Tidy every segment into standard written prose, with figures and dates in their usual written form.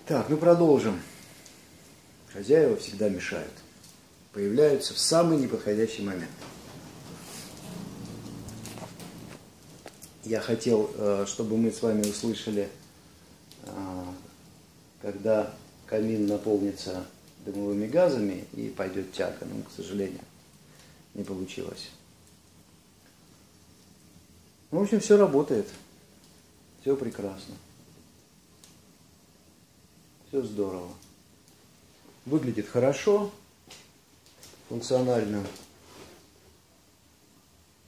Так, ну продолжим. Хозяева всегда мешают. Появляются в самый неподходящий момент. Я хотел, чтобы мы с вами услышали, когда камин наполнится дымовыми газами и пойдет тяга. Но, к сожалению, не получилось. Ну, в общем, все работает. Все прекрасно. Все здорово. Выглядит хорошо, функционально.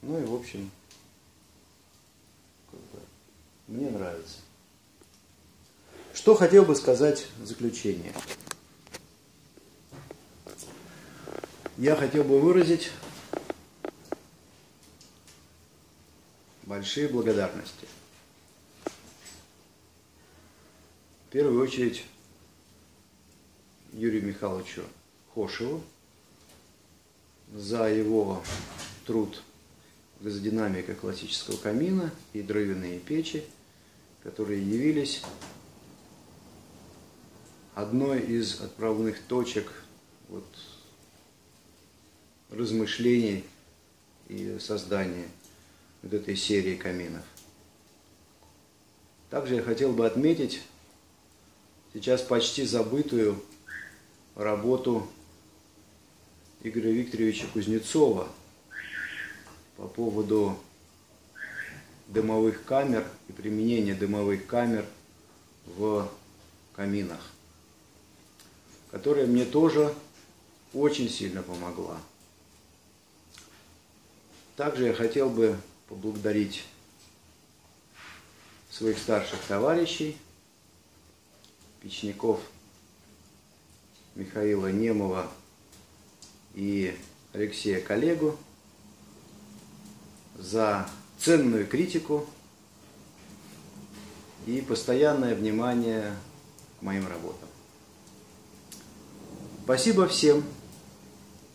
Ну и, в общем, мне нравится. Что хотел бы сказать в заключение? Я хотел бы выразить большие благодарности. В первую очередь Юрию Михайловичу Хошеву за его труд газодинамика классического камина и дровяные печи, которые явились одной из отправных точек размышлений и создания этой серии каминов. Также я хотел бы отметить сейчас почти забытую работу Игоря Викторовича Кузнецова по поводу дымовых камер и применения дымовых камер в каминах, которая мне тоже очень сильно помогла. Также я хотел бы поблагодарить своих старших товарищей, печников Михаила Немова и Алексея Коллегу за ценную критику и постоянное внимание к моим работам. Спасибо всем.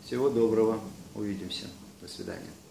Всего доброго. Увидимся. До свидания.